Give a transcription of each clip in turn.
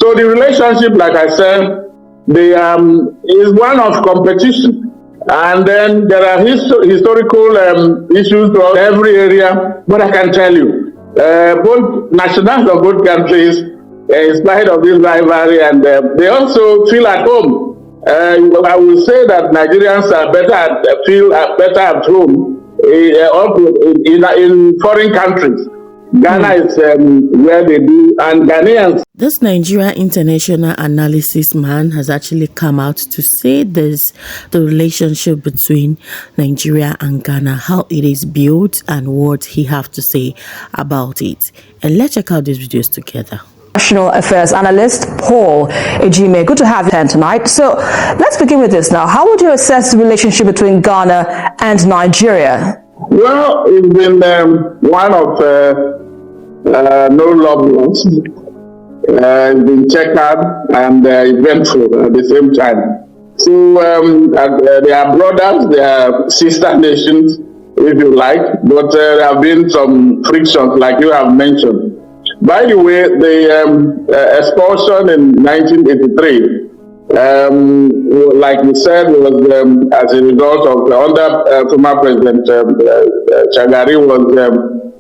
So the relationship, like I said, is one of competition. And then there are historical issues throughout every area. But I can tell you, both nationals of both countries, in spite of this rivalry, and they also feel at home. I will say that Nigerians feel better at home in foreign countries. Ghana is where they do, and Ghanaians. This Nigerian International Analyst man has actually come out to say the relationship between Nigeria and Ghana, how it is built, and what he have to say about it. And let's check out these videos together. National Affairs Analyst Paul Ejime, good to have you here tonight. So let's begin with this now. How would you assess the relationship between Ghana and Nigeria? Well, it's been one of no love lost. It's been checkered and eventful at the same time. So they are brothers, they are sister nations, if you like, but there have been some frictions, like you have mentioned. By the way, the expulsion in 1983, like you said, was as a result of under former President Shagari, was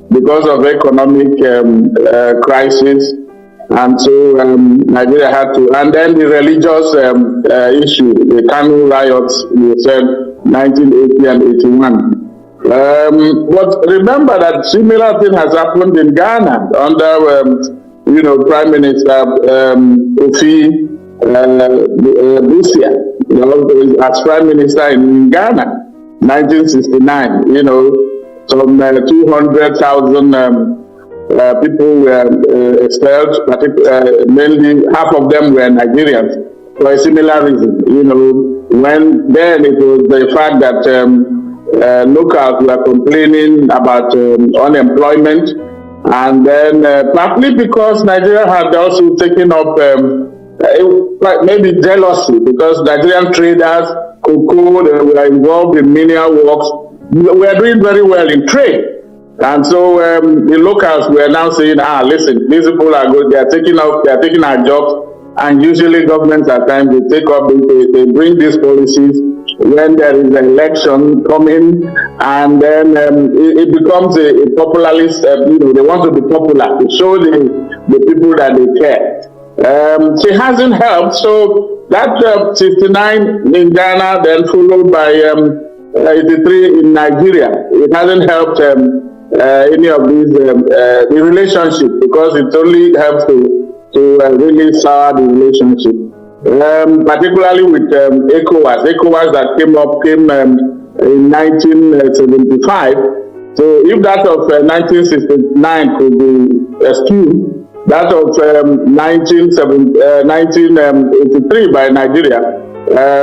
because of economic crisis, and so Nigeria had to, and then the religious issue, the Kanu riots, you said 1980 and 81. But remember that similar thing has happened in Ghana under, Prime Minister Ofi Busia, as Prime Minister in Ghana, 1969. Some 200,000 people were expelled, mainly half of them were Nigerians, for a similar reason. When then it was the fact that locals were complaining about unemployment, and then partly because Nigeria had also taken up maybe jealousy, because Nigerian traders, cocoa, they were involved in mineral works, were doing very well in trade. And so the locals were now saying, listen, these people are good, they are taking our jobs. And usually governments at times they bring these policies when there is an election coming, and then it becomes a popularist. They want to be popular to show the people that they care. So it hasn't helped. So that 69 in Ghana, then followed by 83 in Nigeria, it hasn't helped any of these the relationship, because it only helps to really sour the relationship, particularly with ECOWAS. ECOWAS that came in 1975. So if that of 1969 could be excused, that of 1983 by Nigeria,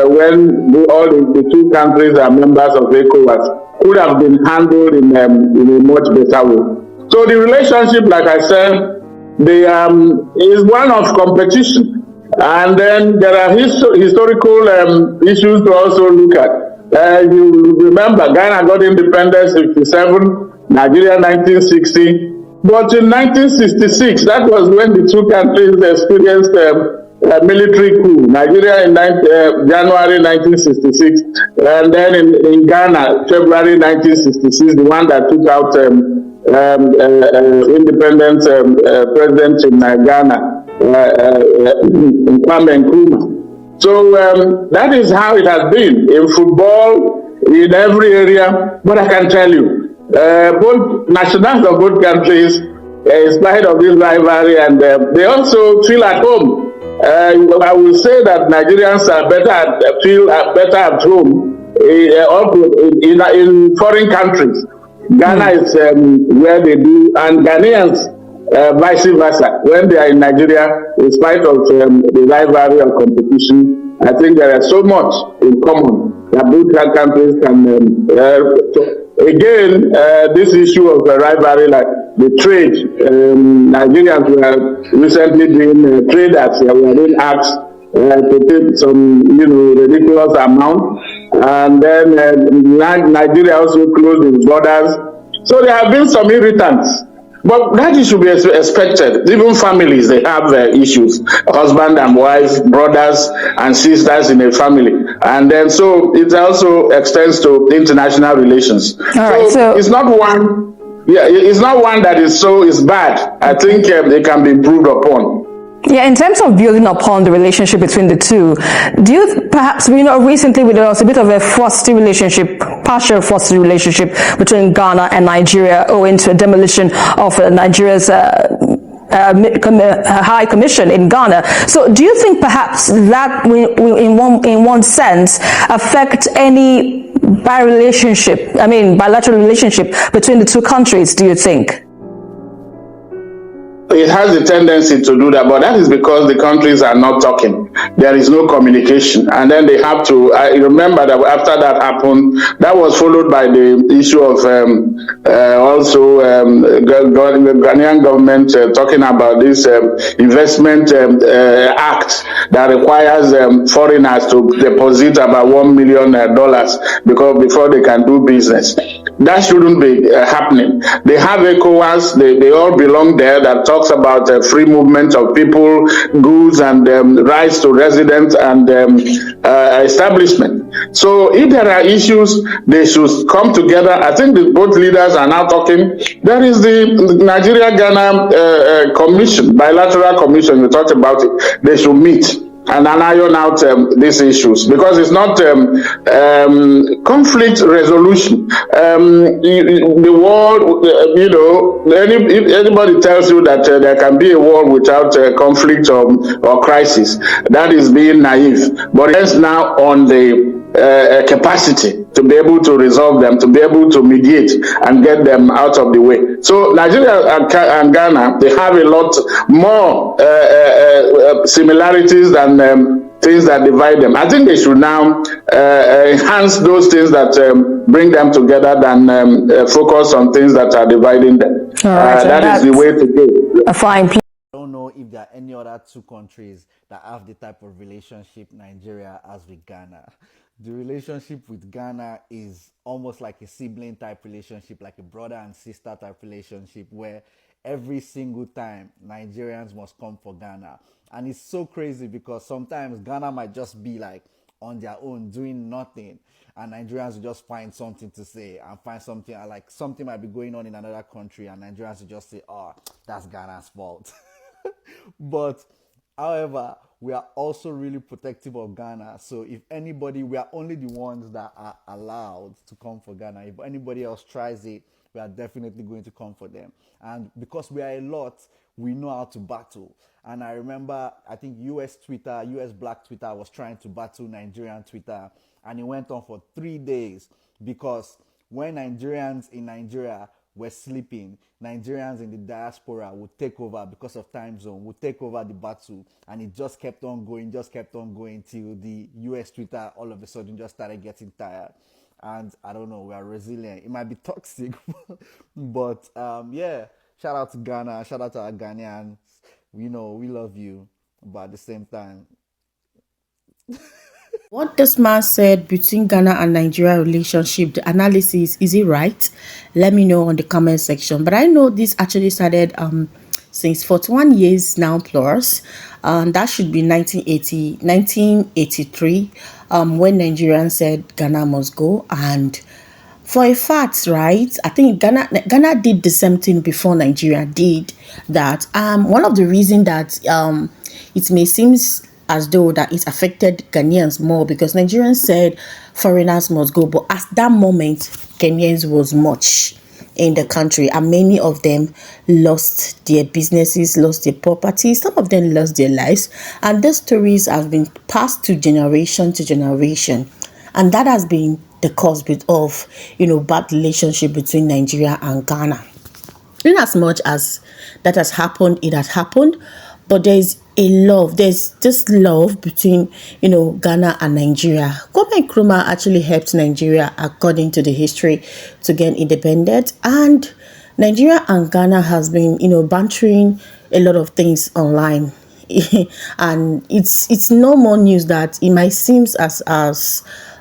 when all the two countries are members of ECOWAS, could have been handled in a much better way. So the relationship, like I said, is one of competition, and then there are historical issues to also look at. You remember, Ghana got independence in 1957, Nigeria 1960, but in 1966, that was when the two countries experienced a military coup. Nigeria in January 1966, and then in Ghana, February 1966, the one that took out independent president in Ghana, Kwame Nkrumah. So that is how it has been in football, in every area. But I can tell you, both nationals of both countries, in spite of this rivalry, and they also feel at home. I will say that Nigerians feel better at home in foreign countries. Ghana is where they do, and Ghanaians vice versa. When they are in Nigeria, in spite of the rivalry or competition, I think there is so much in common that both countries can. Again, this issue of rivalry, like the trade, Nigerians were recently doing traders. They were being asked to take some, ridiculous amount. And then Nigeria also closed its borders. So there have been some irritants. But that is to be expected. Even families, they have issues. Husband and wife, brothers and sisters in a family. And then so it also extends to international relations. All right, so it's not one, yeah, it's not one that is bad. I think it can be improved upon. Yeah, in terms of building upon the relationship between the two, do you perhaps, recently there was a bit of a frosty relationship, partial frosty relationship between Ghana and Nigeria owing to a demolition of Nigeria's High Commission in Ghana. So do you think perhaps that will in one sense affect any bilateral relationship between the two countries, do you think? It has a tendency to do that, but that is because the countries are not talking. There is no communication. And then they have to, I remember that after that happened, that was followed by the issue of also the Ghanaian government talking about this investment act that requires foreigners to deposit about $1 million because before they can do business. That shouldn't be happening. They have ECOWAS, they all belong there, that talks about free movement of people, goods, and rights to residence and establishment. So if there are issues, they should come together. I think both leaders are now talking. There is the Nigeria-Ghana commission, bilateral commission, we talked about it. They should meet and iron out these issues, because it's not conflict resolution. The world, if anybody tells you that there can be a war without conflict or crisis, that is being naive. But it's now on the capacity to be able to resolve them, to be able to mediate and get them out of the way. So Nigeria and Ghana, they have a lot more similarities than things that divide them. I think they should now enhance those things that bring them together than focus on things that are dividing them. All right, that is the way to go. A fine plan. I don't know if there are any other two countries that have the type of relationship Nigeria has with Ghana. The relationship with Ghana is almost like a sibling type relationship, like a brother and sister type relationship, where every single time Nigerians must come for Ghana. And it's so crazy because sometimes Ghana might just be like on their own doing nothing, and Nigerians will just find something to say and find something, like something might be going on in another country, and Nigerians will just say, oh, that's Ghana's fault. But however, we are also really protective of Ghana. So if anybody, we are only the ones that are allowed to come for Ghana. If anybody else tries it, we are definitely going to come for them. And because we are a lot, we know how to battle. And I remember, I think US Black Twitter was trying to battle Nigerian Twitter. And it went on for 3 days, because when Nigerians in Nigeria were sleeping, Nigerians in the diaspora would take over because of time zone, would take over the battle, and it just kept on going till the US Twitter all of a sudden just started getting tired. And I don't know, we are resilient. It might be toxic, but yeah, shout out to Ghana, shout out to our Ghanaians. We know we love you, but at the same time, What this man said between Ghana and Nigeria relationship, the analysis, is it right? Let me know on the comment section. But I know this actually started since 41 years now plus. That should be 1983, when Nigerians said Ghana must go. And for a fact, right, I think Ghana did the same thing before Nigeria did that. One of the reasons that it may seem as though that it affected Ghanaians more, because Nigerians said foreigners must go, but at that moment Ghanaians was much in the country, and many of them lost their businesses, lost their properties, some of them lost their lives, and these stories have been passed to generation, and that has been the cause of bad relationship between Nigeria and Ghana. In as much as that has happened, it has happened, but there's this love between Ghana and Nigeria. Kwame Nkrumah actually helped Nigeria, according to the history, to get independent, and Nigeria and Ghana has been bantering a lot of things online. And it's no more news that it might seem as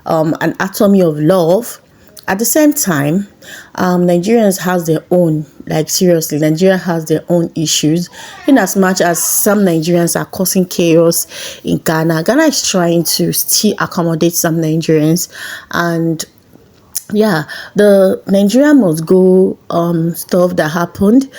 an atomy of love, At the same time, Nigerians has their own, like seriously, Nigeria has their own issues. In as much as some Nigerians are causing chaos in Ghana, Ghana is trying to still accommodate some Nigerians, and yeah, the Nigeria must go stuff that happened.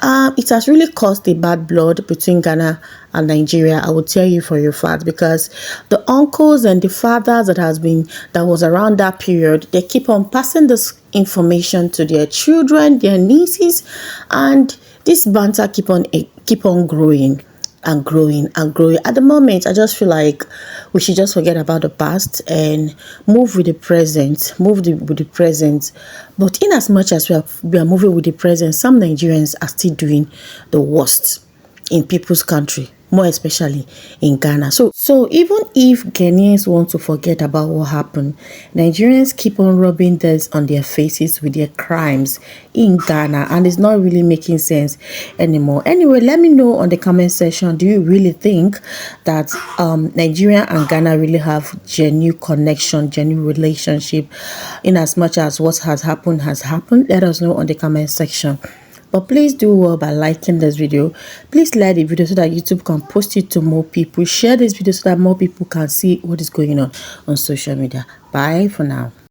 It has really caused the bad blood between Ghana and Nigeria. I will tell you for your fact, because the uncles and the fathers that was around that period, they keep on passing this information to their children, their nieces, and this banter keep on growing and growing and growing. At the moment, I just feel like we should just forget about the past and move with the present, with the present. But in as much as we are moving with the present, some Nigerians are still doing the worst in people's country, more especially in Ghana. So even if Ghanaians want to forget about what happened, Nigerians keep on rubbing this on their faces with their crimes in Ghana, and it's not really making sense anymore. Anyway, let me know on the comment section, do you really think that Nigeria and Ghana really have genuine connection, genuine relationship, in as much as what has happened? Let us know on the comment section. But please do well by liking this video. Please like the video so that YouTube can post it to more people. Share this video so that more people can see what is going on social media. Bye for now.